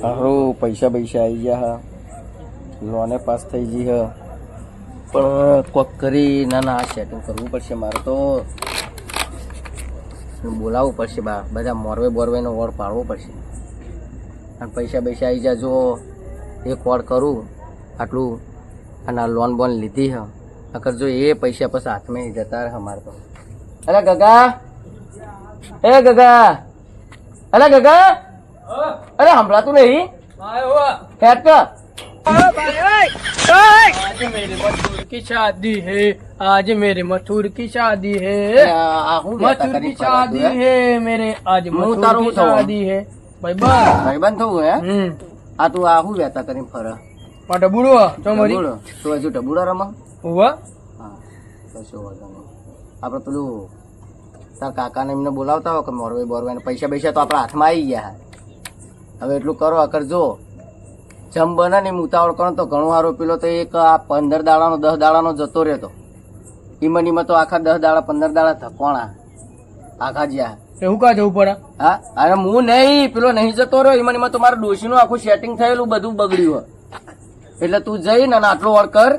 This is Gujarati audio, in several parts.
હારું પૈસા આવી ગયા હા, લોને પાસ થઈ ગઈ હ, પણ કોક કરી ના આ સેટિંગ કરવું પડશે મારે તો, બોલાવવું પડશે બધા મોરવે ઓર પાડવો પડશે, અને પૈસા આવી જાય. જો એક ઓર કરું આટલું અને આ લોન બોન લીધી હ, અગર જો એ પૈસા પછી હાથમાં જતા રહે અમારે તો. અરે ગગા, એ ગગા, અરે ગગા, અરે સંભળાતું નહીં હેટ की शादी है आज मेरे मथुर की शादी है, मथुर की शादी है मेरे आज मथुर की शादी है. ભાઈબંધ થવું હે? આ તું આ શું વેતા કરીને ફરે? ડબુડો તમારી તો હજુ ડબુડા રમા? હોવા હા, કશો વાંધો નહીં. આપણે પેલું તાર કાકાને એમને બોલાવતા હો કે મોરવે પૈસા તો આપણા હાથમાં આવી ગયા. હવે એટલું કરો અકર જો જમ બને ને ઉતાવળ કરો તો ઘણું સારું. પેલો તો એક આ 15 દાડાનો 10 દાડાનો જતો રહેતો, ઈમનીમાં તો આખા 10 દાડા 15 દાડા થકોણા આખા જ્યાં. એવું કા જવું પડે? હા, અરે હું નહીં, પેલો નહીં જતો રહ્યો ઈમનીમાં તો મારા ડોશીનું આખું સેટિંગ થયેલું બધું બગડ્યું. એટલે તું જઈને અને આટલો વળ કર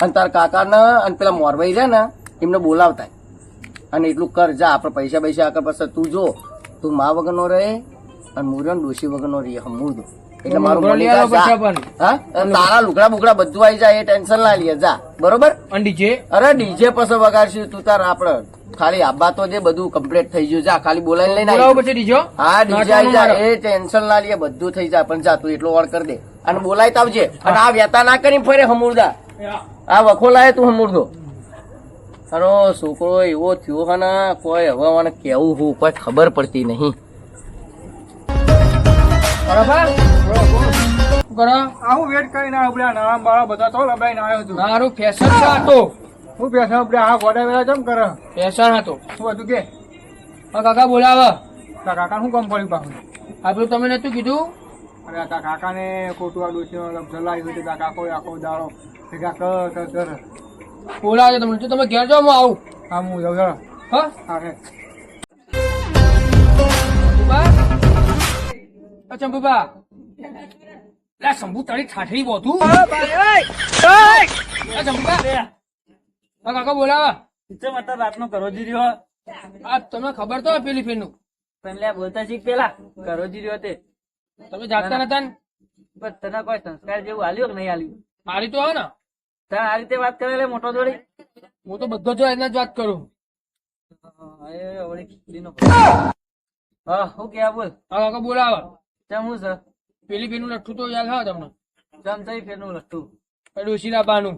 અને તાર કાકાને અને પેલા મોરભાઈ છે ને એમને બોલાવતા અને એટલું કર જા. આપણે પૈસા આગળ પછી તું જો તું મા વગરનો રહે અને મુર્યો ડોશી વગરનો રહે હમું દો. એટલે મારું તારા લુગડા બુગડા બધું આવી જાય એ ટેન્શન ના લે જા, બરોબર? ડીજે? અરે ડીજે પછી વગાડશું તું તાર. આપડે ખાલી આબા તો જે બધું કમ્પ્લીટ થઈ ગયું, જા ખાલી બોલાવી લઈને ડીજો. હા, ડીજે આવી જાય એ ટેન્શન ના લે, બધું થઈ જાય. પણ જા તું એટલો વળ કરી દે અને બોલાય આવજે. અને આ વેતા ના કરી ફરે હમુરદા, આ વખો લાય તું હમુરદો. અરે છોકરો એવો થયો હે ને કોઈ હવે મને કેવું હું કોઈ ખબર પડતી નહીં. આવું વેટ કરીને નાણાં બાળા બધા તો લબડાઈને આવ્યો હતું. મારું ફેશન હતો. હું ફેશન આપણે આ ગોડા વેલા કેમ કરે? ફેશન હતો. શું હતું કે? કાકા બોલાવે. કાકા શું કામ પડ્યું પાછું? આપણું તમે નતું કીધું? અરે આ કાકાને ખોટું આ ડોસી જલાવી હોય કાકા કોઈ આખો દાડો ભેગા કર બોલાવે તમને. તમે ઘેર જાઓ, હું આવું. હા, હું જાઉં. હા ચંપુબા, શંભુ તારી ઠાઠડી બોતું. કાકા બોલાવા રાતનો કરોજી રહ્યો. આ તમને ખબર તો પેલી ફેરનું પેલા બોલતા શીખ. પેલા કરોજી રહ્યો તે તમે જાગતા નતા ને? તને કોઈ સંસ્કાર જેવું આલ્યું કે નહીં આલ્યું? મારી તો ને તને આ રીતે વાત કરે મોટો જોડી. હું તો બધો જો એના જ વાત કરું. હા, શું કે બોલ? કાકા બોલાવા. હું સર પેલી ફેરનું લઠ્ઠું તો યાદ હા તમને? જમ થઈ ફેરનું લઠ્ઠું ડોશીના બાનું.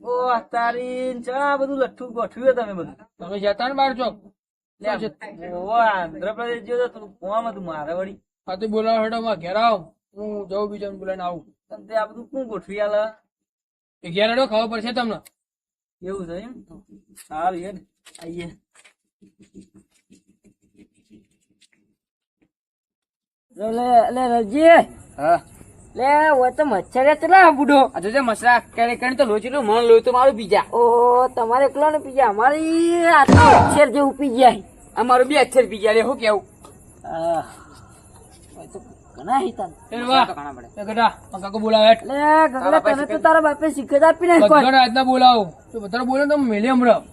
ઓ તારી ચા બધું લઠ્ઠું ગોઠવ્યું તમે બધું. તમે જતા ને બાર ચોક? આંધ્રપ્રદેશ ગયો તો કોમ હતું મારે વળી. હા, તો બોલાવો હેડો માં ઘેર આવ, હું જઉં બીજાને બોલાઈને આવું. આ બધું કોણ ગોઠવી આલે? ઘેર હેડો, ખબર પડશે તમને. એવું છે એમ? સારું યાર, આઈએ. રજી હા લે ઓ તો મચ્છર કેટલા બુડો. આજે મસરા કરે તો લોચી મન લોહી તો મારું પીજા. ઓ તમારે એકલો ને પીજા, અમારી આ તો અક્ષર જેવું પી જાય. અમારું 2 અક્ષર પીજા રે. શું કેવું? ઘણા હિતા કાકો બોલાવે. લે ગગડા તને તો તારા બાપે શીખત આપી ને કોઈ આજના બોલાવો તો બધા બોલે તો મેલે હમણાં.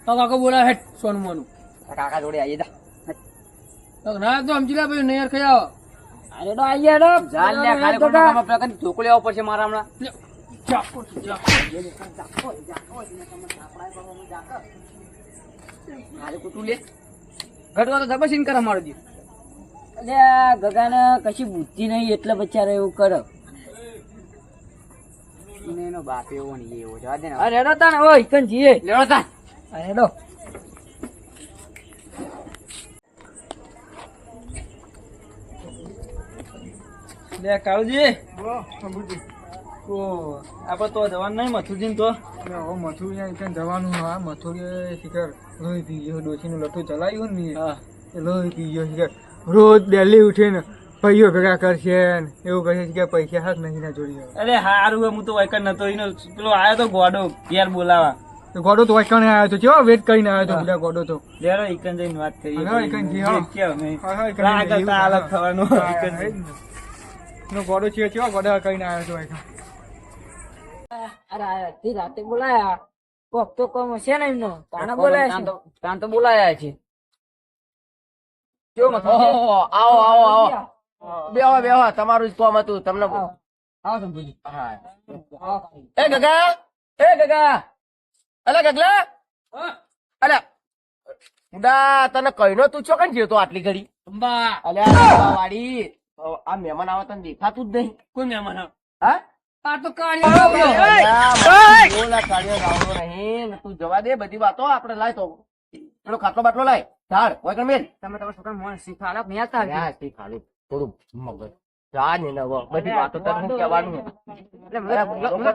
કાકો બોલાવે હેઠ સોનું મોનું. કાકા જોડે આવીએ જા. ના તો સમજી લે ભાઈ નહીં યાર ખાઈ આવો. અરે તો આઈએ હેડો. જાલ લે ખાલી કોઈ કામ પ્રકારની ઢોકળી આવવો પડશે મારા હમણાં. હાલે કુટું લે ઘટવા તો જબરસીન કરે મારો દી. અલે ગગાને કશી બુદ્ધિ નહીં એટલે બચારો એવું કરે. એનો બાપ એવો નહીં એવો જવા દે ને. અરે હેડો તાને ઓય કન જીએ લેડો તા. અરે હેડો. લે કાળુજી આપડે તો જવાનું નહીં મથુરજી તો. મથુરી જવાનું હા. મથુરી શિખર લોહી પી ગયો. ડોસી નું લઠ્ઠું ચલાવ્યું ને લોહી પી ગયો શિખર. રોજ ડેલી ઉઠે ને ભાઈઓ ભેગા કરશે ને એવું કહે છે કે પૈસા હાથ નહીં ના જોડી. અરે હારું હું તો વાયકર નતો. પેલો આવ્યો તો ગોડો ઘેર બોલાવા. તો ગોડો તો વાંચવાને આવ્યો તો કેવો વેટ કરીને આવ્યો તો બધા ગોડો તો લેરો ઈકન જઈને વાત કરીએ. હા, ઈકન જી, હા. કેવો નહીં. હા, હા, ઈકન આગળ જઈને તો અલગ થવાનું. ઈકન જઈને. નો ગોડો છે કેવો ગોડા કરીને આવ્યો તો વાંચવા. અરે અડધી રાતે બોલાયા કોક તો કોમ હશે ને એમનો તાને બોલાયા છે તાન તો બોલાયા છે કેવો મતલબ છે? ઓહો, આવો આવો આવો બેહો બેહો તમારું જ કામ હતું તમને આવો સંભુજી હા. એ ગગા અલે ગગલા અલે ઉડા તને કઈનો તું છો કઈ જેતો આટલી ઘડી અલ્યા વાડી આ મહેમાન આવે તને દેખાતું જ નહીં. કોઈ મહેમાન આવે? હા આ તો કાળિયો બોલા કાઢ્યો રાવણો નહીં ને તું જવા દે બધી વાતો આપણે લાય તો પેલો ખાટલો બાટલો લાય ઝાડ હોય કણ મેલ તમે તમારા છોકરા મોણ શીખાડો નહીં આવતા યા શી ખાલી થોડું મગજ જા ને નવો બધી વાતો તને હું કહેવાનું એટલે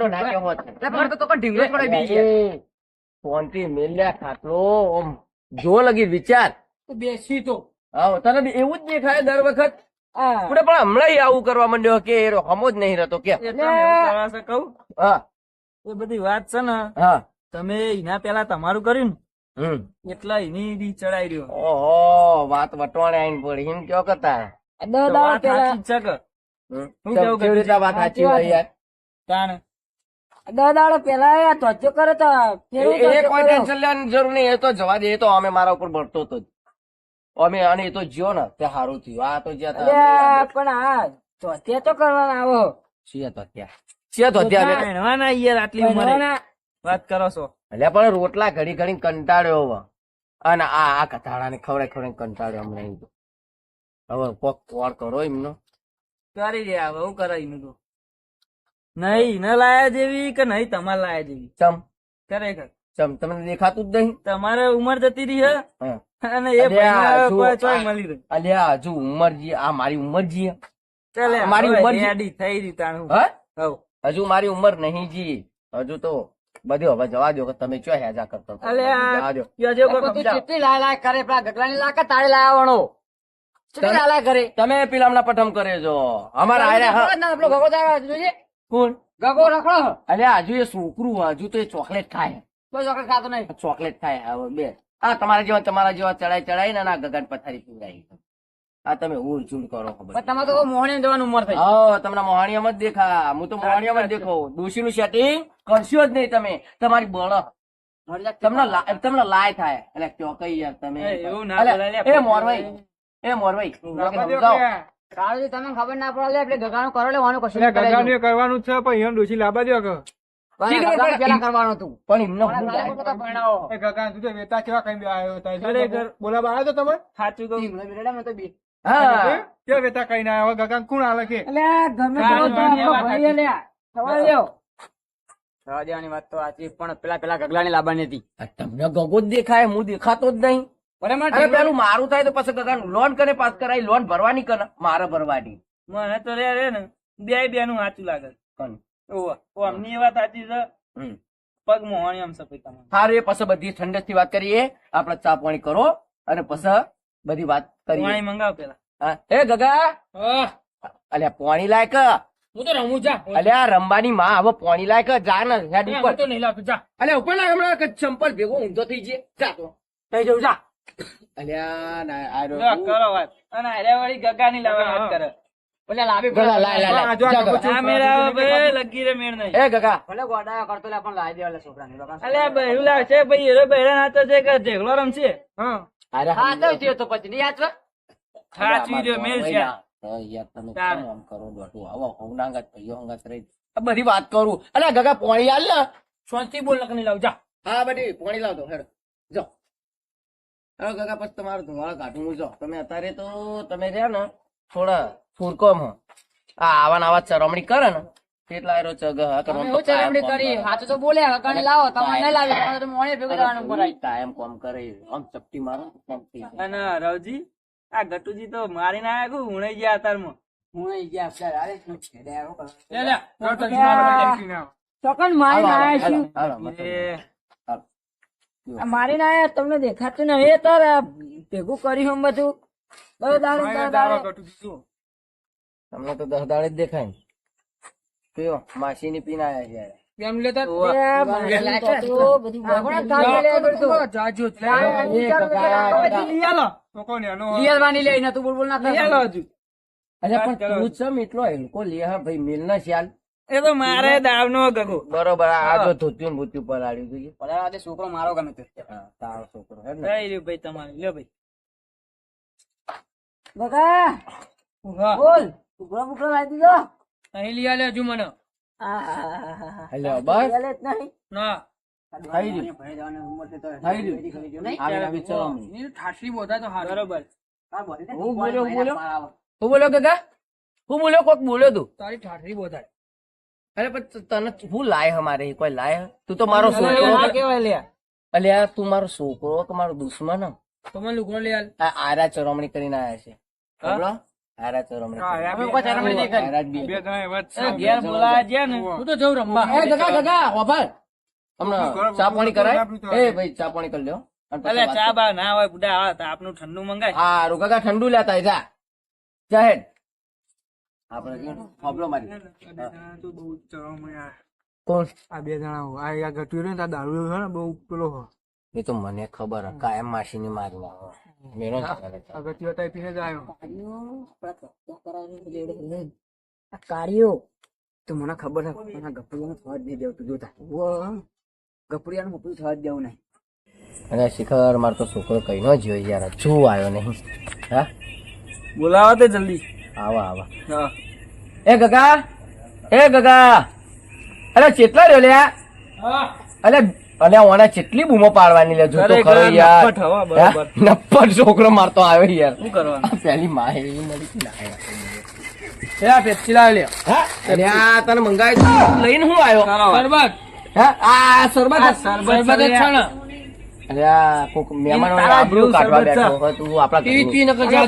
ના કહેવો છે એટલે મારે તો પણ ઢીંગલો પડે બેસી એ ફોનથી મેલ્યા ખાટલો ઓમ જો લગી વિચાર બેસી તો હા તને બી એવું જ દેખાય દર વખત હા આપણે પણ હમણાં આવું કરવા માંડ્યો કે એ હમો જ નહીં રહેતો કે એટલે હું કરવા છે કહું? હા એ બધી વાત છે ને હા તમે એના પેલા તમારું કર્યું હમ ને એટલા એની રી ચડાઈ રહ્યો. ઓહો વાત વટવાણે આઈને પડી એમ કયો કરતા દસ દાડા વાત પેલા સાચી જ છે કે? હું કેવું કેવી રીતે વાત સાચી હોય યાર તાણ 10 દાડા પેલા આયા તો હજુ કરે તો ફેરવું તો એ હજુ કોઈ કર્યો. ટેન્શન લેવાની જરૂર નહીં એ તો જવા દે એ તો અમે મારા ઉપર બળતો હતો જ. અમે અને એ તો જ્યો ને તે સારું થયું આ તો જ્યાં અલ્યા, પણ હા તો તે તો કરવાના આવો છીએ તો ત્યાં ભણવાના યાર આટલી ઉંમરે ભણવાના. વાત કરો છો. એટલે પણ રોટલા ઘડી ઘડી કંટાળ્યો હવે અને આ કથાડા ને ખવડાય કંટાળ્યો હમણાં એ તો. હવે કોક કોળ કરો એમનો કરી દે હવે હું કરાય એનું તો નહીં ન લાયા જેવી કે નહીં તમારે લાયા જેવી ચમ ખરેખર તમને દેખાતું જ નહીં તમારે ઉંમર જતી રહી હે હા. અને એ અલ્યા, ભાઈને જો કોઈ ચોય આ- મળી રહી. અલ્યા હજુ ઉંમર જી આ મારી ઉંમર જી ચાલે મારી હવે ઉંમર છે. રેડી થઈ રહી તાણું. હા હઉ. હજુ મારી ઉંમર નહીં જી હજુ તો બધું હવે જવા દો કે તમે ચો હેજા કરતો હતો. અલ્યા, જવા દો યો જેવો કોઈ તું સમજાવો. કેટલી લાય લાય કરે પેલા ગગલાની લાકે તારે લાવવાનો કેટલી લાય લાય કરે તમે પેલા પઠમ કરે છો અમારા આયરા હા. આપણો ગગો જાય જોજે કોણ ગગો રખડો અલ્યા હજુ એ છોકરું હજુ તો એ ચોકલેટ ખાય કોઈ ચોકલેટ ખાતો નહીં ચોકલેટ ખાય હવે બે આ તમારા જેવા ચડાઈ ને આ ગગન પથારી પીવડાવી આ તમે ઉડ ચૂડ કરો ખબર પણ તમારે તો મોહણી જવાની ઉંમર થઈ હા તમને મોહાણીયામાં જ દેખા હું તો મોહાણીયામાં જ દેખો ડોશી નું સેટિંગ કરશો જ નહીં તમે તમારી બળ તમને લાય થાય એટલે કયો કઈ યાર તમે એ, એવું ના અલ્યા, બોલાય લે, એ મોરવાઈ સમજાવો. કાળજી તમને ખબર ના પડે એટલે ગગાનું કરો લેવાનું કશું એટલે ગગાનું એ કરવાનું જ છે પણ એમ ડોશી લાવવા દો કે પેલા કરવાનું હતું પણ એમને હું મારા લાય? લાયકો તો પરણાવો. એ ગગા તું તો વેતા કેવા કઈ આવ્યો હતા ખરેખર. બોલાવા આવ્યો તો તમે સાચું કહું. ટીમનો બિરડા મેં તો બી. હા કેવા વેતા કઈ ના આવ્યો ગગા કોણ આલે કે અલ્યા, ગમે તેવો તો આપણો ભાઈ અલ્યા. સવાલ લ્યો. સવા દેવાની વાત તો સાચી, પણ પેલા ગગલાની લાવવાની હતી. આ તમને ગગો જ દેખાય હું દેખાતો જ નહીં બરાબર અરે પેલું મારું થાય તો પછી ગગન લોન કરે પાસ કરાય લોન ભરવાની કરે મારે ભરવાની મને તો રે ને બે નું સાચું લાગે. કોણ? ઓવા. ઓ અમની એ વાત સાચી છે. હમ. પગ મોહણી આમ સફેદ તમારે. હારું એ પછી બધી ઠંડક થી વાત કરીએ આપડે ચા પાણી કરો અને પછી બધી વાત કરીએ પાણી મંગાવ પેલા. હા. એ ગગા અલ્યા પાણી લાય કે હું તો રમું જા અલ્યા રંબાની માં હવે પાણી લાય કે જા ને હેડ ઉપર તો નહીં લાવતો જા અલ્યા ઉપર લાય હમણાં કે ચંપલ ભેગો ઊંધો થઈ જાય જા તો થઈ જવું જા અલ્યા ના આ લો, રહ્યો. કરો વાત. અને હારે વાળી ગગાની લાવવાની વાત કરે. પેલા લાવી ગગા, લાય, લાય, લાય. આ જો આ જા, ગગો ગગા. આ મેળા ભાઈ લગી રે મેળ નહીં. એ ગગા ભલે ગોડાયા કરતો લે પણ લાવી દેવા છોકરાને અલ્યા બહેરું લાવશે ભાઈ એરો બહેરા નાતો છે કે ઢેગલો રમશે. હા અરે હા તો થયો તો પછી નહીં યાદ છે? સાચવી રહ્યો મેળ છે. યાર તમે તાર. કેમ આમ કરો દોઢું આવો હોનાંગત ભાઈઓ હંગાત રહી આ બધી વાત કરું અલ્યા ગગા પાણી હાલ ને શાંતિ બોલ લખની લાવ જા હા બધી પાણી લાવતો હેડ જો હવે ગગા પછી તમારું ધુમાડો કાઢું હું જો તમે અત્યારે તો તમે રહ્યા ને થોડા ફૂરકોમાં આ આવા આવા ચરમણી કરે ને કેટલા એરો ચગ તમે એવું ચરમડી કરી હાથે તો બોલે હકાણી લાવો તમારે નહીં લાવી તમારે તો મોણે ભેગું જવાનું ઉપર આવી કાયમ કોમ કરે આમ ચપટી મારો તો કોમ થઈ જાય. અને રવજી આ ગટુજી તો મારીને આયા કુ હુણાઈ ગયા અતારમાં. હું અહીં ગયા છે અરે શું છેડે આવો કરો લે લે તો મારો ચોકન મારી હાલો, ના હાલો, આયા હાલો, છું હાલો, એ હાલો. મારી ના આયા તમને દેખાતું ને એ તાર આ ભેગું કર્યું હમ બધું બધું દાડે તમને તો 10 દાડે જ દેખાય ને કયો માસી ની પીને આયા છે કેમ લેતા જાજો તો કોણ એનો અલ્યા પણ તું ચમ એટલો હેલકો લે હા ભાઈ મિલ ના શ્યાલ એ તો મારે દાવ નો ગગો બરોબર આ તો ધોત્યું ભૂત્યું પલાળ્યું જોઈએ પલાળવા દે, છોકરો મારો ગમે તે. હા, તારો છોકરો હે ને લઈ લ્યો ભાઈ તમારે લ્યો ભાઈ અહીં લઈ આલે હજુ મને અલ્યા બસ ના થઈ ગયું ભાઈ જવાની ઉંમર છે તો થઈ ગયું આવી આવી ચલો ઠાઠરી બોધા તો હારું. બરોબર હું બોલ્યો હું બોલ્યો કાકા હું બોલ્યો કોક બોલ્યો તું તારી ઠાઠરી બોધા અરે પણ તને હું લાય અમારે કોઈ લાય તું તો મારો છોકરો કેવાય લ્યા અલ્યા તું મારો છોકરો કે મારો દુશ્મન હે? તો મને લુગડો લઈ આલ. આ આરા ચરમણી કરીને આયા છે બોલો આરા ચરમણી આરા જ બી. બે જણા એવા જ છે. ઘેર બોલાવા ગયા ને હું તો જઉં રમવા. એ ગગા ગગા હોભળ હમણાં ચા પાણી કરાય એ ભાઈ ચા પાણી કરી લ્યો અને પછી અલે વાત ચા બા ના હોય બુડા આવે તો આપનું ઠંડુ મંગાય હારું ગગા ઠંડુ લેતા જા જાહેર આપણે હોબળો મારી તો બહુ ચરમણ્યા. કોણ આ બે જણા આ ઘટ્યું ને આ દારૂ છે ને બહુ પેલો એ તો મને ખબર હે કાયમ માસીની મારી નાખો મેરો આ ઘટ્યો ટાઈપીને જ આવ્યો. કાઢ્યો તો મને ખબર છે પણ ગપડિયાનું થવા જ નહીં દેવતું જોતા. ગપડિયાનું મોકલું થવા જ દેવું નહીં. અને શિખર મારો તો છોકરો કઈ નો જોઈ યાર હજુ આવ્યો નહીં હા બોલાવો તે જલ્દી આવા આવા હા એ ગગા અરે ચેટલા રહ્યો લ્યા અરે અને ઓને ચેટલી બૂમો પાડવાની લે જોતો ખરેખર ખરો યાર નપ્પટ હવા, બરોબર. હા? નપ્પટ છોકરો મારતો આવ્યો યાર શું કરવાનું આ પેલી માં એવી મળી હતી ને એ આ પેપ્સી લાવી લે. હા અને આ તને મંગાવ્યું લઈને હું આવ્યો શરબત હા આ શરબત શરબત જ છે ને. અરે આ કોક મહેમાનો તારા આબરૂ જેવું કાઢવા શરબત બેઠો હોય તું આપણા પી ઘરનું. પી નકર જા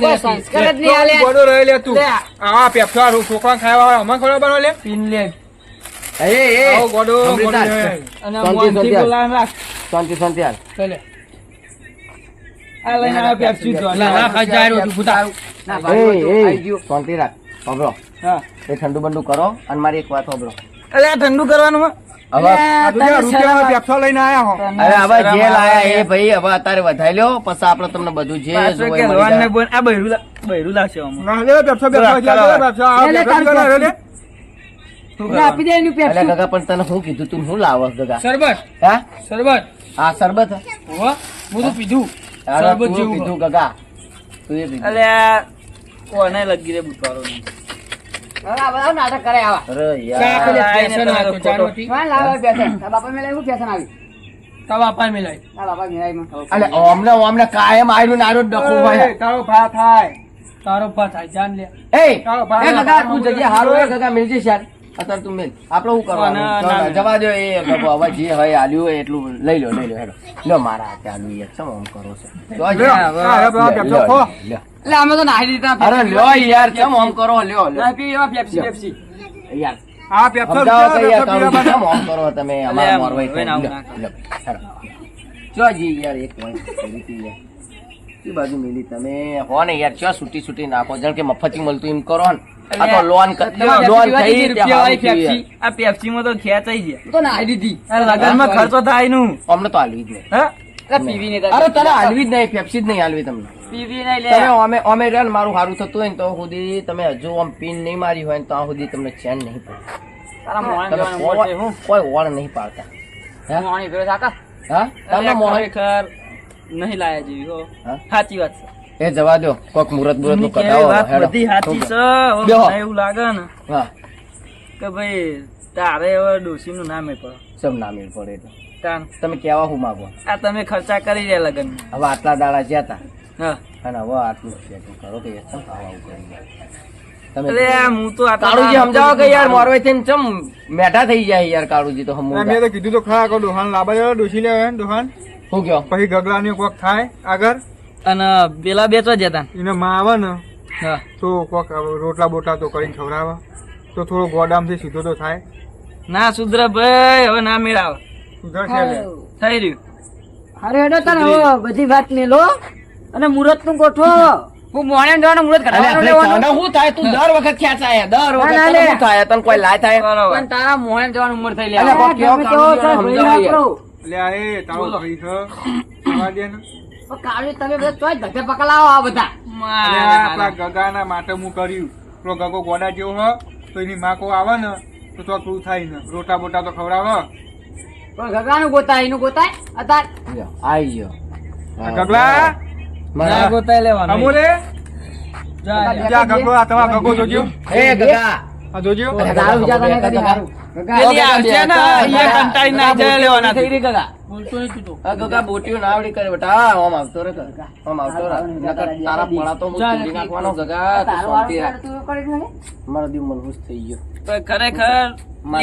દે. ગોડો રહી લે તું. આ પેપ્સી વાળું છોકરા ખાવા વાળા અમાર ખબર બનો લે. પીન લે એ આવો ગોડો ગોડો અમૃતા. લે. અને શાંતિ, મોનથી શાંતિ. બોલાવાનું રાખ શાંતિ શાંતિ હાલ ચાલે. આ લઈને આવે પેપ્સી જો ના ના ખાઈ જાય રોટી ફૂટા. ના એ ભાઈ એ શાંતિ રાખ હોબળો હા એ ઠંડુ બંડુ કરો અને મારી એક વાત હોબળો અલે આ ઠંડુ કરવાનું હવે આ તો જે રૂપિયા પેપ્સી લઈને આયા હો. હવે જે લાયા એ ભાઈ હવે અત્યારે વધાઈ લ્યો પછી આપણે તમને બધું જે પાછો જોવે કે મળી લોન ને જાય. બોન આ બૈરું લાવશે આમાં ના લે પેપ્સી પેપ્સી ચાલો. પેપ્સી આ પેપ્સી કરો લે. શું કરવાનું? અલ્યા ગગા પણ તને શું કીધું તું શું લાવસ ગગા શરબત હા શરબત આ શરબત હે? હોવા હું તો પીધું અરે શરબત તું જેવું કીધું ગગા તું એ કીધું અલે આ કોને લગી રે બુટવારો નાટક કરે આવા. અરે ચા યાર પેલે આઈને ફેશન તમારો હતો જાનવટી. હા, લાવો પેશન. તારા બાપા મેં લાવ્યું પેશન આવી. તારા બાપાએ મિલાઈ. તારા બાપા મેં આવી. અલે ઓમને કાયમ આયરું નારું ડખું એ, ભાઈ તારો ભા થાય. તારો ભા થાય જાન લે. એ ચાલો, ભાઈ. એ ગગા તું જગ્યા હારો એ ગગા મિલજે શાર અત્યારે તું મિલ આપણે શું કરવાનું ના, ચાલો, ના. જવા દો એ ગગો હવે જે હોય આલ્યું હોય એટલું લઈ લો હેડો લ્યો મારા હાથે આલ્યું યાર ચમ આમ કરો છો જો જે, લ્યો, આ પેપ્સી લ્યો, ખો. લ્યો. એટલે અમે તો નાહી દીધા. અરે લ્યો યાર ચમ આમ કરો લ્યો લ્યો ના પી એવા પેપ્સી પેપ્સી. યાર આ પેપ્સી સમજાવો કે યાર પેપ્સી કાળુજી, કેમ આમ કરો તમે અમારા આમ મોરવાઈ હવે ના લ્યો, આવું લ્યો, હેડો. જો જી યાર એક point કરી હતી યાર. ઈ બાજુ મિલી તમે હો ને યાર ચો છૂટી નાખો જાણ કે મફતી મળતું એમ કરો ને આ તો લોન લોન થઈ રૂપિયા પેપ્સી આ પેપ્સી માં તો ખેંચાઈ ગયા હું તો નાહી દીધી. આ લગનમાં ખર્ચો થાય નું અમને તો હાલવી જ નહીં હા એટલે પીવી નહીં. અરે તને હાલવી જ નહીં પેપ્સી જ નહીં હાલવી તમને પીવી નહીં લે. તમે અમે રહ્યા ને મારું સારું થતું હોય ને તો સુધી તમે હજુ આમ પીન નહીં મારી હોય ને તો સુધી તમને ચેન નહીં પડે તારા મોહન તમે જવાનું મોઢે હું. કોઈ ઓળ નહીં પાડતા હા મોહણી ભેળો થાકા. હા તમને મોહન ખરેખર નહીં લાયા જેવી હો હા? સાચી વાત છે એ જવા દો કોક મુરત મુરત નું એમની કેવી કટાવો વાત હેડો. બધી સાચી છે હવે બેહો. મને એવું લાગે ને હા કે ભાઈ તારે હવે ડોસી નું નામે પડે સબ ના મેળ પડે એટલે તાન તમે કેવા હું માગો આ તમે ખર્ચા કરી રહ્યા લગન હવે આટલા દાડા જ્યાં હતા હા અને હવે આટલું સેટિંગ કરો કે યાર ચમ ખાવા આવું કરી તમે એટલે આ હું તો આટલા કાળુજી સમજાવો કે યાર મોરવાઈ થઈને ચમ મેઠા થઈ જાય યાર કાળુજી તો હમું મેં તો કીધું તો ખરા કો દોહાન લાવવા જવા ડોસી લેવા દોહાન શું કયો પછી ગગલાની કોક થાય આગળ અને પેલા બેચવા જતા એને માં આવે ને હા તો કોક રોટલા બોટલા તો કરીને ખવડાવે તો થોડો ગોડામથી સીધો તો થાય. ના સુધર ભાઈ હવે ના મેળાવ સુધર છે લે. થઈ રહ્યું હારે હેડો તને હવે બધી વાત મેલો અને મુહૂર્ત નું ગોઠવો. હું મોહણે જવાનું મુહૂર્ત અલે કઢાવવાનું આપણે લેવાનું. તને શું થાય તું દર વખત ખેંચાય દર વખત ના, તને લે. શું થાય તને કોઈ લાય થાય પણ તારા મોહણે જવાનું ઉંમર થઈ અલે કોઈ કેવો ગમે તેવો કામ થાય, સમજાવો યાર. એટલે આ એ તારો ભાઈ છે થવા દે ને કાળું તમે બધા તોય ધકે પકડાવો આ બધા. અરે આ આપણા ગગાના માટે હું કર્યું પેલો ગગો ગોડા જેવો હ તો એની માં કો આવે ને તો તો તું થાય ને રોટા બોટા તો ખવડાવે પણ ગગાનું ગોતાય એનું ગોતાય અત્યારે લ્યો, આઈ ગયો હા, ગગલા મારા- ગોતાઈ લેવાનું અમોરે જા ગગો આ તમારા ગગો જોજો એ ગગા આ જોજો અરે દારૂ બીજા તને કરી હારું. પેલી આવશે ને અહીંયા કંટાળી ના જાય લેવાના થઈ રહી ગગા બોલતો નહીં તું તો આ ગગા બોટીઓ ના આવડી કરે બેટા હા, આમ આવતો રે ગગા. આમ આવતો રે નકર તારા પડા તો હું ચાલ, તોડી નાખવાનો ગગા તું તારું શાંતિ વાળું રાખ. તું કરી દે ને. મારો દિલ મનહૂસ થઈ ગયો પણ ખરેખર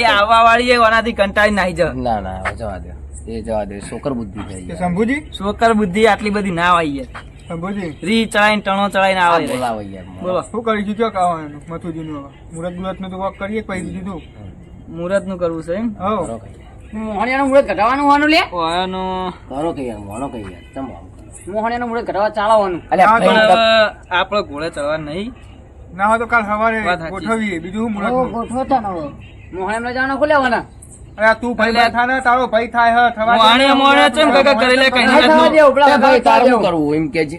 એ આવવા વાળી ઓનાથી કંટાળી નાહી જ ના ના હવે જવા દે એ જવા દે શોકર બુદ્ધિ થઈ એ ગઈ શંભુજી છોકર બુદ્ધિ આટલી બધી ના આવી યાર શંભુજી રી ચડાઈને ટણો ચડાઈને આવે રે. બોલાવો યાર બોલો શું કરીશું ક્યાં કાવાનું મથુજીનું હવે મુરત નું તો વોક કરીએ પછી દીધું મુહૂર્ત નું કરવું છે એમ હવ કરો કઈ મોહણિયાનું મુહૂર્ત કઢાવવાનું હોવાનું લે. ઓયાનું કરો કે યાર મોનો કઈ યાર ચમ આમ કરો. મોહણિયાનું મુહૂર્ત કઢાવવા ચાલવાનું. અલ્યા હા, ભાઈ, પણ હવે આપણે ઘોડે ચડવા નહીં ના હોય તો કાલ સવારે વાત સાચી. ગોઠવીએ બીજું શું મુરત નું ગોઠવતા ન હોય. મોહણિયામાં જવાનું ખોલેવાના. અરે તું ભાઈ ભાઈ થા ને તારો ભાઈ થાય હ થવા દે. મોહણીએ મોહણીએ ચમ કાકા કરી લે કઈ નહીં થવા દેવું, પેલા એ ભાઈ થવા તારે શું દેવું. કરવું એમ કેજે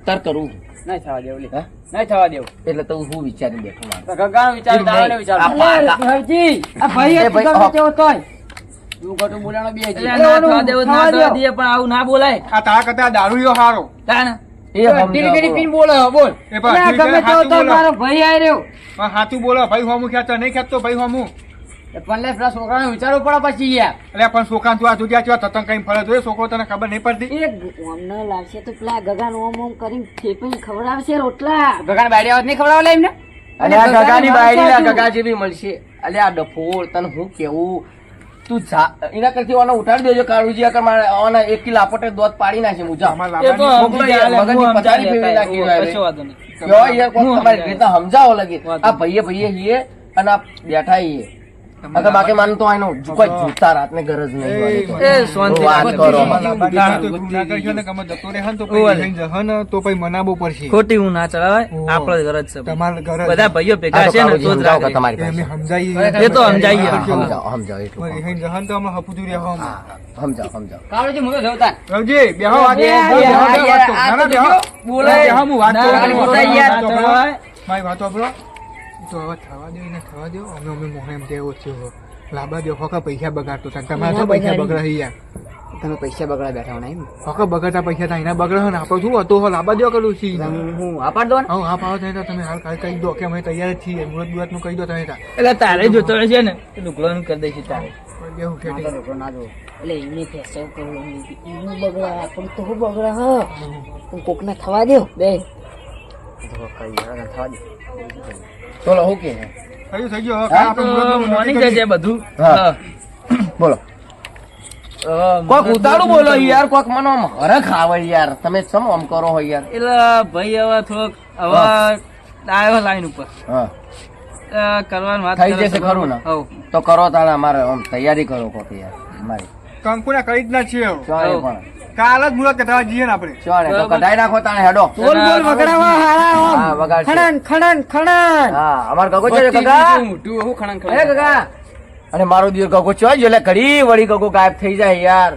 તાર કરવું નહીં થવા દેવું લે. હે? નહીં થવા દેવું. એટલે તો હું વિચારી બેઠો મારું. તો ગગાનો વિચાર, એમ તારો નહીં. વિચાર. આ પાકા. ભાઈજી, આ ભાઈ એ એક ભાઈ, ગમે હા. તેવો તોય. તું ખોટું બોલાણો બે હજી. એટલે ના થવા દેવું ના થવા દઈએ પણ આવું ના બોલાય આ તારા કરતા દારૂયો હારો તાણ એ સમજાવો. ટીલી પીને બોલો, બોલ. એ પણ અરે આ ટીલી ગમે તેવો હાચું તોય બોલો. મારો ભાઈ આઈ રહ્યો. પણ હાચું બોલો ભાઈ હોમું ખેંચતો નહીં ખેંચતો ભાઈ હોમું એ પણ લે, પેલા છોકરાને વિચારવું પડે પછી યાર. એટલે પણ છોકરા તું આ જગ્યા ચો તતંગ કઈ ફરજ હોય છોકરો તને ખબર નહીં પડતી અમને લાગશે તો પેલા ગગાન ઓમ ઓમ કરીને થેપીને ખવડાવશે રોટલા ગગાને બાયડી આવત નહીં ખવડાવવા લે એમને? અલ્યા ગગાની ગગાની વાત બાયડી ના સાચું. ગગા જેવી મળશે અલ્યા આ ડફોળ તને હું કેવું તું જા એના કરતી ઓને ઉઠાડી દેજો કાળુજી આગળ મારે ઓને એક કિલો આપોટે દોધ પાડી નાખે મુજા અમાર એ તો લાબાની સમજી જાય, મગજની હું પથારી સમજાય ફેરવી નાખી લેતા, હોય કશો વાંધો નહીં. કયો યાર કોક હું તમારી સમજાય. રીતના સમજાવો લગી વાંધો આ ભાઈએ હીએ અને આ બેઠા હીએ અગર બાકી માનું તો આનો કોઈ જૂતા રાતને ગરજ નહીં હોય. એ શાંતિ વાત રાખો. કરો. અમાર લાબાની તો ગુના કરશો ને ગમે જતો રહે ને તો પછી લઈને જશે ને તો પછી મનાવવું પડશે ખોટી હું ના ચડાવાય ઓહો. આપણો જ ગરજ છે તમારે ઘરે બધા ભાઈઓ આ ભેગા તો છે ને કાળુજી તો જ સમજાવો કે રાખે. તમારી અમે પાસે. સમજાઈએ એ તો સમજાઈએ. હા, સમજાવો એટલું પછી લઈને જશે ને તો અમે હપુતું રહેવા અમે. સમજાવો કાળુજી, હું તો જવતા. રવજી બેહો આ બે, બેહો, બે, બેહો, આ બેહો, યાર, વાતો. આ ના, ના, તો બેહો. જો, બોલાય. બેહો, હું વાત ના, કરું. ના, બોલાય યાર, વાતો કરો. ચડાવાય. મારી વાતો આપણો તો હવે થવા દો ને થવા દો અમે મોહે એમ કેવો છે લાંબા દો ફકા પૈસા બગાડતો હતા તમારે તો પૈસા બગડે યાર તમે પૈસા બગડા બેઠા હો ને એમ? ફકા બગાડતા પૈસા હતા એના બગડે ને આપણો શું હતો લાંબા દો કરું છું હું આપાડ દો ને. હા હા પાવ થાય તો તમે હાલ કાલ કહી દો કે અમે તૈયાર જ છીએ મુહૂર્ત બુહૂર્ત નું કહી દો તમે તાર એટલે તારે જોતો રહેશે ને એ લુગડો કરી દઈશું તારે બેહું કે ના તો રોટલો ના દો. એટલે એમને ફેસો કરવું એનું બગડા પણ તો હું બગડા હ પણ કોકને થવા દો બે તો કઈ યાર, થવા દે. ચલો હું કે થયું થઈ ગયો હા, આપણે મુહૂર્ત નું મોર્નિંગ નક્કી જશે બધું હા. બોલો હા. કોક ઉતાળું બોલો યાર કોક મને આમ હરખ આવે યાર તમે સમ આમ કરો હો યાર એટલે ભાઈ હવે થોડોક હવે આવ્યો લાઈન ઉપર હા કરવાની વાત થઈ કરે જશે છે. ખરું ને? હઉ. તો કરો તારે અમારે આમ તૈયારી કરો કોક યાર મારી કંકુના કરી જ ના છીએ હવે. ચોણે હઉ. પણ કાલ જ મુહૂર્ત કઢાવવા જઈએ ને આપણે ચોણે તો કઢાઈ નાખો તાણે હેડો બોલ બોલ વગડાવા હારા આમ. હા વગાડશે. ખડન ખડન ખડન. હા અમાર ગગો છે ગગા મોટું હું ખડન અરે ખડન. ગગા અને મારો દિયર ગગો ચોય જો એટલે ઘડી વળી ગગો ગાયબ થઈ જાય યાર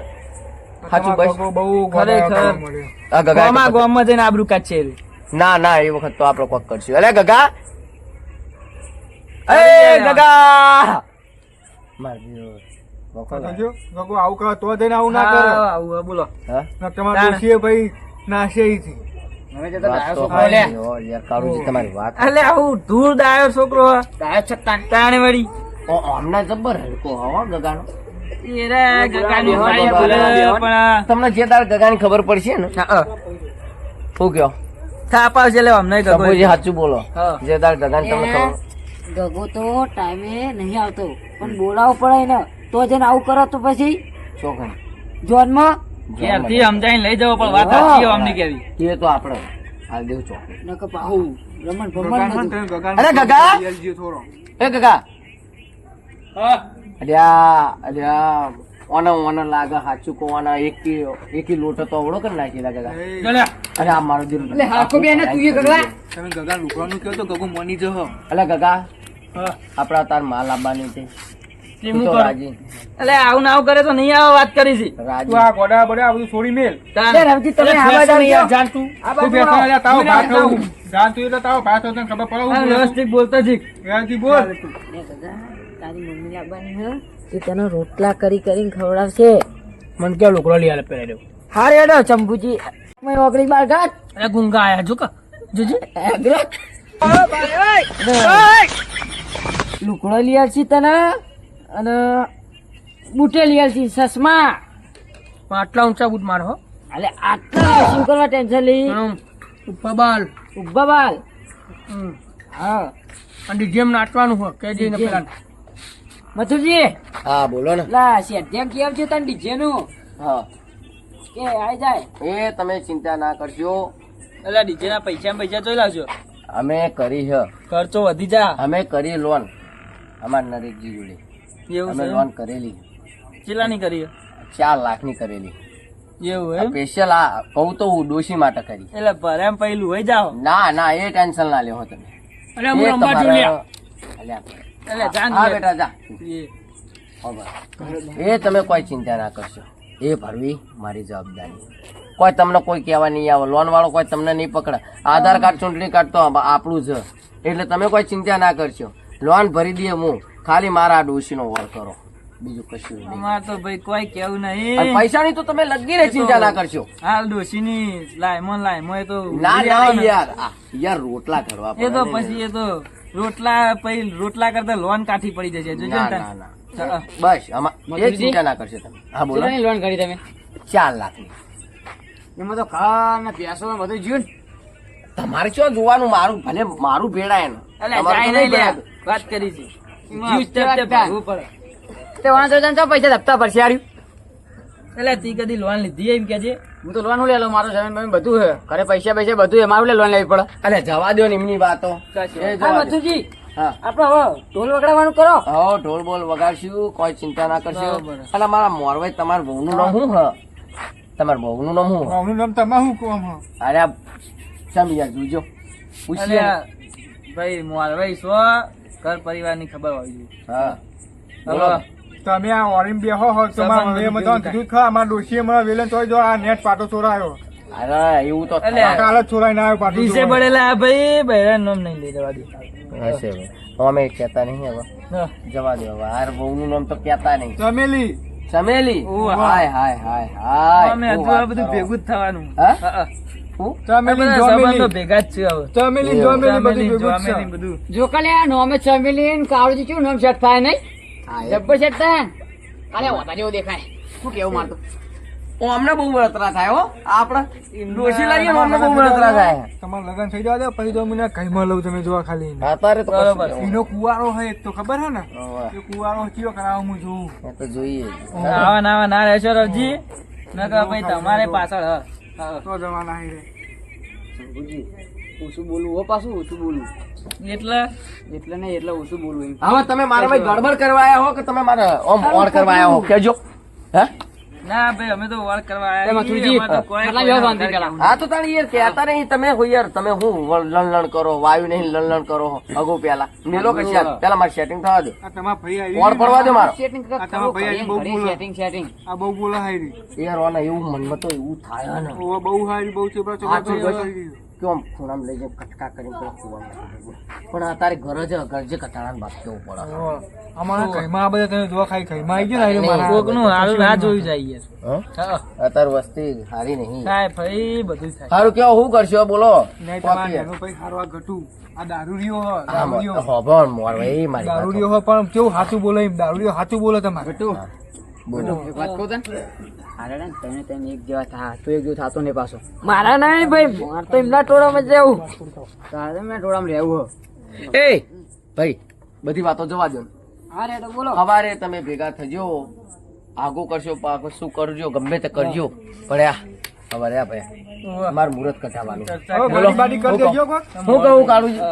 સાચું તમારો બસ ગગો બહુ ખરેખર. ગોળા મળ્યો. આ ગગા ગામમાં ગામમાં જઈને આબરૂ કાઢશે એ. ના ના એ વખત તો આપડે કોક કરશું અલે ગગા એ ગગા માર દિયર વખો તો લાય. જો, ગગો આવું કરે તો જઈને આવું ના હા, કરે આવું, બોલો હા ના તમારા ડોશીએ ભાઈ નાશે અહીંથી. હવે જતા વાત ડાયો તો છોકરો લે. ખરી હો યાર કાળુજી તમારી વાત એટલે આવું ધૂળ દાયો છોકરો ડાયો છતાં. તાણે વળી હમણાં જબ્બર હલકો હવા ગગાનો એ રે ગગાની બેહો, વાળી બેહો, બોલે, બેહો. પણ તમને જે તાર ગગાની ખબર પડશે ને હા, શું કયો થાપ આવશે એટલે અમને ગગો. સબોજી સાચું બોલો હા. જે તાર ગગાની તમને ખબર ગગો તો ટાઈમે નહીં આવતો પણ બોલાવવું પડે ને તો જઈને આવું કરો તો પછી ચોકન જોનમાં ઘેરથી સમજાઈને લઈ જવો પણ વાત સાચી હોય અમને કેવી એ તો આપણે હાલ દેવું ચોક નકર પાહુ રમણ ગગા ભમણ છે ને બધું. તમે ગગાને અરે ગગા! યલજી થોડો. એ ગગા હા અલ્યા ઓને લાગે સાચું કોવાના એકી લોટો તો અવળો કરી નાખી લાગે ગળ્યા. અરે આ મારો દિલ એટલે હાકો બે ને તું એ ગગલા તમે ગગા લુકવાનું કહો તો ગગુ મોની જહો. અલે ગગા હા. આપડા તાર માલ આપવાની છે તે તું હું તો કરું? રાજી એટલે આવું ના આવું કરે તો નહીં આવે વાત કરી છે તું રાજી આ ગોડા બડા આ બધું છોડી મેલ. લે રમજી તમે એટલે આ બાજુ ફેશન યાર આવજો. જાણ તું આ તું બાજુ બેઠો એટલે તારો આવો. ભાત થવું. જાણ તું એટલે તારો ભાત થવું તને ખબર પડે હું આ બોલું છું. વ્યવસ્થિત બોલતો શીખ વ્યવસ્થિત બોલ. લે ગગા, તારી મમ્મી લાવવાની હે તે તને રોટલા કરી કરીને ખવડાવશે. મને કેવો લોકડો લઈ આલે પહેરાઈ દઉં હારે હેડો ચંપુજી મેં ઓગળી બાર ઘાટ અરે ગુંગા આયા જો કા જોજે લુકડો લઈ આવશી તને અને બુટે લઈ આવશી ચશ્મા. પણ આટલા ઊંચા બૂટ મારો હો અલે આટલા શું કરવા ટેન્શન લઈ ઉપર બાલ ઉભા બાલ હા અને જેમ નાચવાનું હોય કે જઈને પેલા મથુરજી હા બોલો ને લા શેઠિયા કી આવજો તને ડીજે નું હા કે આઈ જાય. એ તમે ચિંતા ના કરશો એટલે ડીજે ના પૈસા જોઈ લાવજો અમે કરી છે ખર્ચો વધી જા અમે કરી લોન અમાર નરેશજી જોડે એવું અમે છે લોન કરેલી કેટલા ની કરી 4 લાખની કરેલી એવું એમ સ્પેશિયલ આ કહું તો હું ડોશી માટે કરી એટલે ભરે એમ પહેલું હોય જાઓ ના ના એ ટેન્શન ના લેવો તમે અરે એ હું રમવા જો તમારે- લ્યા અલ્યા, એટલે જાન હા લે. બેટા જા એ. હવે એ તમે કોઈ ચિંતા ના કરશો એ ભરવી મારી જવાબદારી કોઈ તમને કોઈ કહેવા નહીં આવે લોન વાળો કોઈ તમને નહીં પકડે આધાર કાર્ડ ચૂંટણી કાર્ડ તો આપણું છે એટલે તમે કોઈ ચિંતા ના કરશો લોન ભરી દઈએ હું ખાલી મારા ડોશીનો વળ કરો બીજું કશું નહીં અમાર તો ભાઈ કોઈ કેવું અને નહીં પૈસાની તો તમે લગી રે ચિંતા ના કરશો હાલ ડોશીની લાયમો એ તો ના ઉડી ના આવે ને. યાર યાર રોટલા કરવા એ તો પડે ને. પછી એ તો રોટલા કરતા લોન કાઠી પડી જશે જોજો ના ને ના તને. ના હા. બસ આમાં એ મથુરજી? ચિંતા ના કરશો તમે હા બોલો કેટલાની લોન કરી તમે? 4 લાખની એમાં તો ખાવા ને પૈસો ને બધું જ્યું ને. તમારે શું જોવાનું મારું ભલે મારું ભેડાય ને એટલે તમારું જાય તો નહીં નહીં લ્યા. ભેડાતું. વાત કરી છે જીવ જીવ સ્ટેપ સ્ટેપ ભરવું પડે તે વાંધો તને તો પૈસા ધપતા પડશે હાર્યું. એટલે તી કદી લોન લીધી એમ કે છે હું તો લોન લે લો મારો જમીન બમીન બધું હે ઘરે પૈસા બધું હે મારું લે લોન લેવી પડે. અલે જવા દો ને એમની વાતો કશું. એ હા જવા દો. મથુરજી હા આપડે હવે ઢોલ વગડાવવાનું કરો. હો ઢોલ બોલ વગાડશું કોઈ ચિંતા ના કરશો બરાબર. અને મારા મોરવાઈ તમારા બહુનું નામ શું હ તમારા બહુનું નામ શું હ? મારું નામ તમે શું કહો હમણાં? અરે આ સમ યાર જોજો પૂછીએ એટલે ને. ભાઈ મોરવાઈ છો ઘર પરિવાર ની ખબર હોવી જોઈએ હા બોલો. હવે તમે આ ઓરીમ બેહો હો તમારા સંબંધ મેં બધું મને કીધું ખા અમારા ડોશીએ મને વેલણ તોય જો આ નેટ પાટો ચોરાયો અરે એવું તો એટલે થાય. કાલે જ ચોરાઈને આવ્યો પાટો ડીસે ચોરાયો. પડેલા આ ભાઈ બહેરા નામ નહીં લઈ દેવા દે હશે હવે. અમે કહેતા નહીં હવે હા. જવા દો હવે આર બહુનું નામ તો કહેતા નહીં ચમેલી ચમેલી ઓહ. હાય હાય હાય હાય અમે શું હજુ આ વાત બધું કરો. ભેગું જ થવાનું હા? હા. શું? આ ચમેલી બધા સંબંધો જોમેલી ભેગા જ છે હવે ચમેલી એવું. જોમેલી બધું જામેલી, ભેગું જ છે. જામેલી બધું જો કાલે આ નોમે ચમેલી ને કાળુજી કેવું નામ સેટ થાય નહીં હા, એ. જબ્બર સેટ થાય ને. કાલે હોતા જેવું દેખાય શું કેવું મારતો ઓ, અમને બહુ બળતરા થાય હો આપડે ડોશી લાગીએ ને અમને બહુ બળતરા થાય તમારું લગ્ન થઈ જવા દે પછી તો મને કઈમાં લઉં તમે જોવા ખાલી અત્યારે તો બરોબર. કશું એનો કુવારો હોય એક તો ખબર હે ને હોવે. એ કુવારો કયો કરાવો હું જોઉં એ તો જોઈએ જ. આવા નાવા ના રહેશો રવજી નકર ભાઈ તમારે પાછળ હ. હા. તો જવાના હે રે ઓછું બોલવું હો પાછું ઓછું બોલવું એટલે એટલે નહીં એટલે ઓછું બોલવું એમ. હવે તમે મારા ભાઈ ગડબડ કરવા આયા હો કે તમે મારા ઓમ ઓણ કરવા આયા હો કેજો હે ના ભાઈ અમે તો વર્ક કરવા એ આવ્યા મથુરજી, છીએ. અમારે તો કોઈ આટલા કોઈ વ્યવહાર અંદર કરા. કેવું હા તો તાણી યાર કહેતા નહીં તમે હો યાર તમે હું લણ કરો વાયુ નહીં લણ કરો અગો પેલા મેલો કે યાર પેલા મારે સેટિંગ થવા દો આ તમારા ભાઈ આવી ઓણ પડવા દો મારો સેટિંગ કર આ તમારા ભાઈ આજે બહુ બોલો. સેટિંગ આ બહુ બોલા હારી યાર ઓને એવું મનમાં તો એવું થાય ને ઓ બહુ હારી બહુ ચોપડા ચોપડા સાચું ચોપડા કહ્યું. કરી. કેમ ખૂણામ લઈ જાય કટકા કરીને પેલા કૂવામાં નાખી દે. પણ અત્યારે ગરજે કટાળાને બાપ કેવું પડે ઓ, અમારા કઈમાં આ બધા તમે જોવા ખાઈ કઈમાં આવી ગયો ને આ મારા કોકનું હારું ના જોયું જાય યાર. હા? હા. અત્યારે વસ્તી સારી નહીં થાય ભાઈ બધું થાય સારું કેવો શું કરશો બોલો નહીં તમારા કોપી. નાનો ભાઈ હારો આ ઘટુ આ દારૂડિયો હો હા, દારૂડિયો હોભળ મોરવાઈ મારી વાત દારૂડિયો હો પણ કેવું સાચું બોલે એમ દારૂડિયો સાચું બોલે તમારે બોલો એક વાત કહું તને હારે ને તમે તમે એક જેવા થા તું એક જેવું થાતો નહીં પાછો મારા નહીં ભાઈ મારે તો એમના ટોળામાં જ રહેવું તારે મેં ટોળામાં રહેવું હો. એ ભાઈ બધી વાતો જવા દો ને. હા રે તો બોલો સવારે તમે ભેગા થજો આગું કરશો પાછું શું કરજો ગમે તે કરજો પણ આ સવારે આ ભાઈ મારું મુહૂર્ત કઢાવવાનું હવે બાડી બાડી કરી દેજો કોક હું કહું કાઢું છું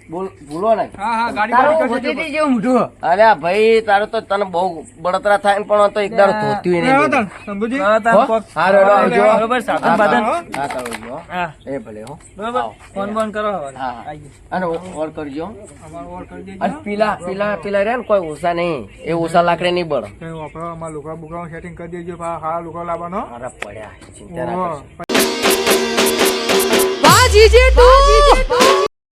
ભૂલો નહીં. હા હા ગાડી તારું બાડી કરશે ભત્રીજી જેવું મોઢું. અલ્યા ભાઈ તારું તો તને બહુ બળતરા થાય ને પણ તો એક દાડો ધોત્યું તો. નહીં. શંભુજી હા, તાર હો? કોક. હા, રેડો આવજો. બરોબર, સાધન હા, બાધન. હા, તારો આવજો. હા, એ ભલે હો. બરોબર. ફોન બોન કરો હવે. હા, હા. અને ઓર કરજો. અમારો ઓર કરી દેજો અને પેલા રહ્યા ને કોઈ ઓછા નહીં, એ ઓછા લાકડે નહીં બળ. કઈ વાપરો અમારા લોકો બુકાનું સેટિંગ કરી દેજો હારા લોકો લાવવાનો મારા પડ્યા ચિંતા ના કરશો. વાહ જીજે તું